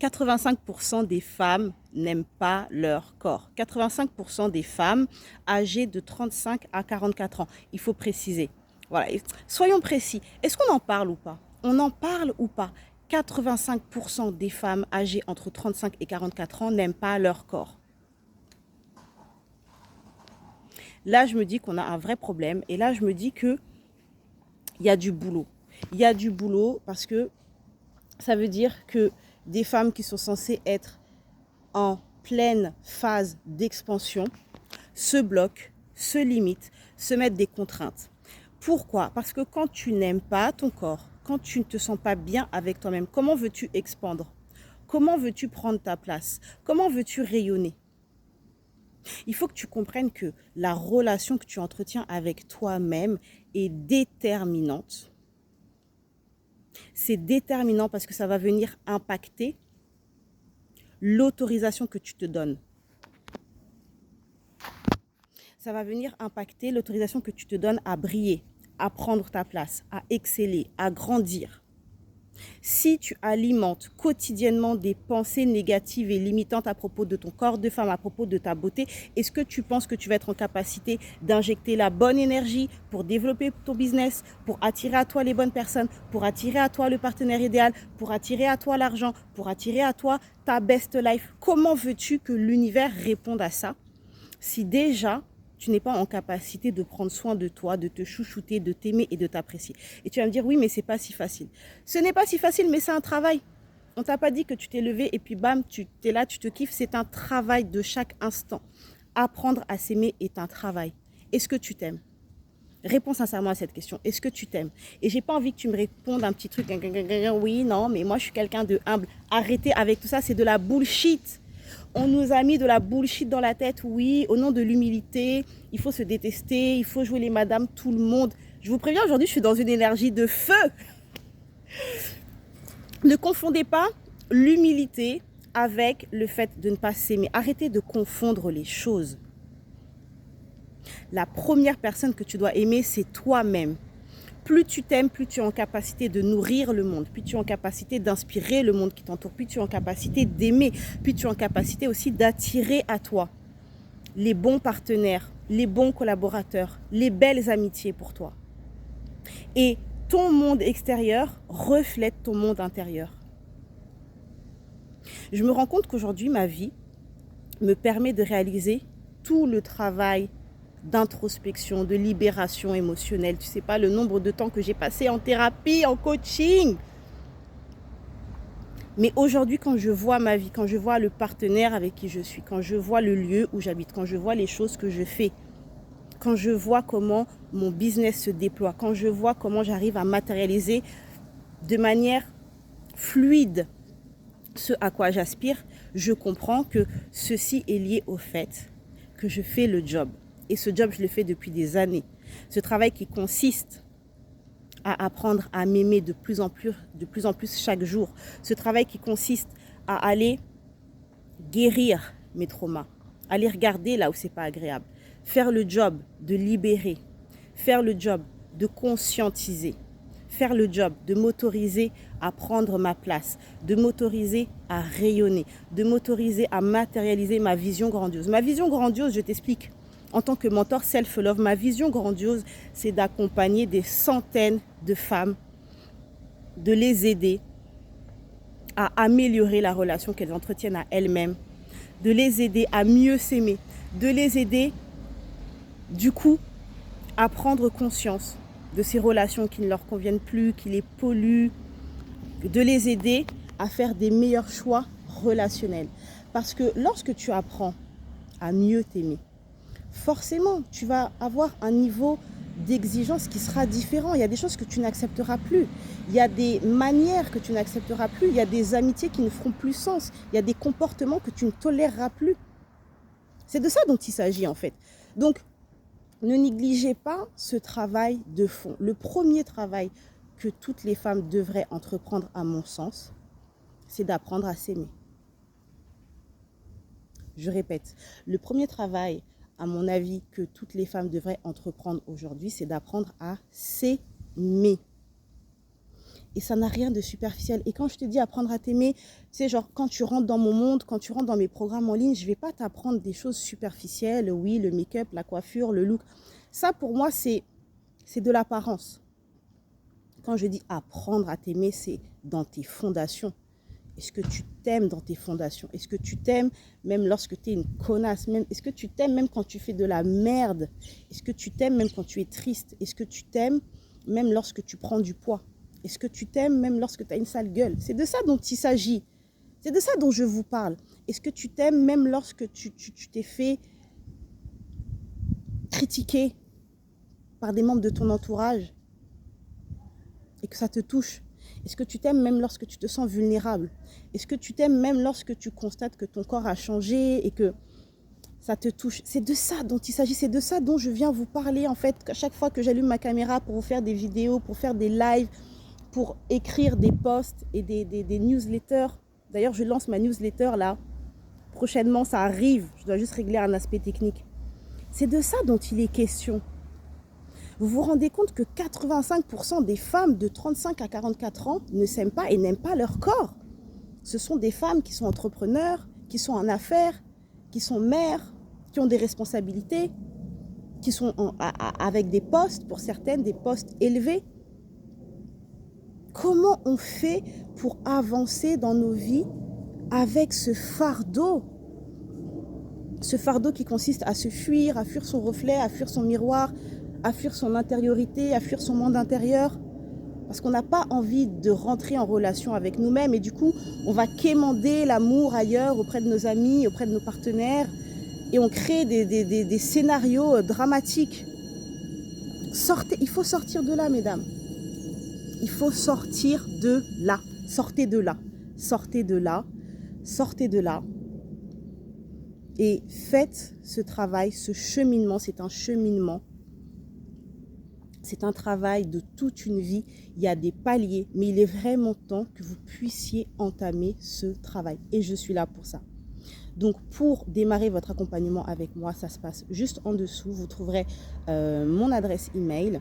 85% des femmes n'aiment pas leur corps. 85% des femmes âgées de 35 à 44 ans. Il faut préciser. Voilà. Soyons précis. Est-ce qu'on en parle ou pas? On en parle ou pas? 85% des femmes âgées entre 35 et 44 ans n'aiment pas leur corps. Là, je me dis qu'on a un vrai problème. Et là, je me dis qu'il y a du boulot. Il y a du boulot parce que ça veut dire que des femmes qui sont censées être en pleine phase d'expansion se bloquent, se limitent, se mettent des contraintes. Pourquoi? Parce que quand tu n'aimes pas ton corps, quand tu ne te sens pas bien avec toi-même, comment veux-tu expandre? Comment veux-tu prendre ta place? Comment veux-tu rayonner? Il faut que tu comprennes que la relation que tu entretiens avec toi-même est déterminante. C'est déterminant parce que ça va venir impacter l'autorisation que tu te donnes. Ça va venir impacter l'autorisation que tu te donnes à briller, à prendre ta place, à exceller, à grandir. Si tu alimentes quotidiennement des pensées négatives et limitantes à propos de ton corps de femme, à propos de ta beauté, est-ce que tu penses que tu vas être en capacité d'injecter la bonne énergie pour développer ton business, pour attirer à toi les bonnes personnes, pour attirer à toi le partenaire idéal, pour attirer à toi l'argent, pour attirer à toi ta best life? Comment veux-tu que l'univers réponde à ça si déjà tu n'es pas en capacité de prendre soin de toi, de te chouchouter, de t'aimer et de t'apprécier? Et tu vas me dire, oui, mais c'est pas si facile. Ce n'est pas si facile, mais c'est un travail. On t'a pas dit que tu t'es levé et puis bam, tu es là, tu te kiffes. C'est un travail de chaque instant. Apprendre à s'aimer est un travail. Est-ce que tu t'aimes? Réponds sincèrement à cette question. Est-ce que tu t'aimes? Et j'ai pas envie que tu me répondes un petit truc. Oui, non, mais moi je suis quelqu'un de humble. Arrêtez avec tout ça, c'est de la bullshit. On nous a mis de la bullshit dans la tête, oui, au nom de l'humilité, il faut se détester, il faut jouer les madames, tout le monde. Je vous préviens, aujourd'hui, je suis dans une énergie de feu. Ne confondez pas l'humilité avec le fait de ne pas s'aimer. Arrêtez de confondre les choses. La première personne que tu dois aimer, c'est toi-même. Plus tu t'aimes, plus tu es en capacité de nourrir le monde, plus tu es en capacité d'inspirer le monde qui t'entoure, plus tu es en capacité d'aimer, plus tu es en capacité aussi d'attirer à toi les bons partenaires, les bons collaborateurs, les belles amitiés pour toi. Et ton monde extérieur reflète ton monde intérieur. Je me rends compte qu'aujourd'hui, ma vie me permet de réaliser tout le travail d'introspection, de libération émotionnelle. Tu sais pas le nombre de temps que j'ai passé en thérapie, en coaching. Mais aujourd'hui, quand je vois ma vie, quand je vois le partenaire avec qui je suis, quand je vois le lieu où j'habite, quand je vois les choses que je fais, quand je vois comment mon business se déploie, quand je vois comment j'arrive à matérialiser de manière fluide ce à quoi j'aspire, je comprends que ceci est lié au fait que je fais le job. Et ce job, je le fais depuis des années. Ce travail qui consiste à apprendre à m'aimer de plus en plus chaque jour. Ce travail qui consiste à aller guérir mes traumas, aller regarder là où c'est pas agréable, faire le job de libérer, faire le job de conscientiser, faire le job de m'autoriser à prendre ma place, de m'autoriser à rayonner, de m'autoriser à matérialiser ma vision grandiose. Ma vision grandiose, je t'explique. En tant que mentor self-love, ma vision grandiose, c'est d'accompagner des centaines de femmes, de les aider à améliorer la relation qu'elles entretiennent à elles-mêmes, de les aider à mieux s'aimer, de les aider, du coup, à prendre conscience de ces relations qui ne leur conviennent plus, qui les polluent, de les aider à faire des meilleurs choix relationnels. Parce que lorsque tu apprends à mieux t'aimer, forcément, tu vas avoir un niveau d'exigence qui sera différent. Il y a des choses que tu n'accepteras plus. Il y a des manières que tu n'accepteras plus. Il y a des amitiés qui ne feront plus sens. Il y a des comportements que tu ne toléreras plus. C'est de ça dont il s'agit en fait. Donc, ne négligez pas ce travail de fond. Le premier travail que toutes les femmes devraient entreprendre, à mon sens, c'est d'apprendre à s'aimer. Je répète, le premier travail, à mon avis, que toutes les femmes devraient entreprendre aujourd'hui, c'est d'apprendre à s'aimer. Et ça n'a rien de superficiel. Et quand je te dis apprendre à t'aimer, tu sais, genre quand tu rentres dans mon monde, quand tu rentres dans mes programmes en ligne, je ne vais pas t'apprendre des choses superficielles. Oui, le make-up, la coiffure, le look. Ça, pour moi, c'est de l'apparence. Quand je dis apprendre à t'aimer, c'est dans tes fondations. Est-ce que tu t'aimes dans tes fondations? Est-ce que tu t'aimes même lorsque tu es une connasse? Est-ce que tu t'aimes même quand tu fais de la merde? Est-ce que tu t'aimes même quand tu es triste? Est-ce que tu t'aimes même lorsque tu prends du poids? Est-ce que tu t'aimes même lorsque tu as une sale gueule? C'est de ça dont il s'agit. C'est de ça dont je vous parle. Est-ce que tu t'aimes même lorsque tu t'es fait critiquer par des membres de ton entourage et que ça te touche? Est-ce que tu t'aimes même lorsque tu te sens vulnérable? Est-ce que tu t'aimes même lorsque tu constates que ton corps a changé et que ça te touche? C'est de ça dont il s'agit, c'est de ça dont je viens vous parler en fait. À chaque fois que j'allume ma caméra pour vous faire des vidéos, pour faire des lives, pour écrire des posts et des newsletters. D'ailleurs, je lance ma newsletter là. Prochainement, ça arrive. Je dois juste régler un aspect technique. C'est de ça dont il est question. Vous vous rendez compte que 85% des femmes de 35 à 44 ans ne s'aiment pas et n'aiment pas leur corps. Ce sont des femmes qui sont entrepreneurs, qui sont en affaires, qui sont mères, qui ont des responsabilités, qui sont avec des postes, pour certaines, des postes élevés. Comment on fait pour avancer dans nos vies avec ce fardeau? Ce fardeau qui consiste à se fuir, à fuir son reflet, à fuir son miroir, à fuir son intériorité, à fuir son monde intérieur. Parce qu'on n'a pas envie de rentrer en relation avec nous-mêmes et du coup, on va quémander l'amour ailleurs, auprès de nos amis, auprès de nos partenaires. Et on crée des scénarios dramatiques. Sortez, il faut sortir de là, mesdames. Il faut sortir de là. Sortez de là. Sortez de là. Sortez de là. Et faites ce travail, ce cheminement. C'est un cheminement. C'est un travail de toute une vie. Il y a des paliers, mais il est vraiment temps que vous puissiez entamer ce travail. Et je suis là pour ça. Donc, pour démarrer votre accompagnement avec moi, ça se passe juste en dessous. Vous trouverez mon adresse email.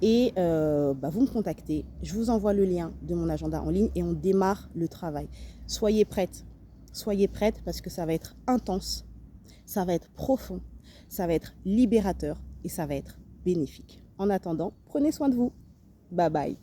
Et vous me contactez, je vous envoie le lien de mon agenda en ligne et on démarre le travail. Soyez prêtes parce que ça va être intense, ça va être profond, ça va être libérateur et ça va être bénéfique. En attendant, prenez soin de vous. Bye bye.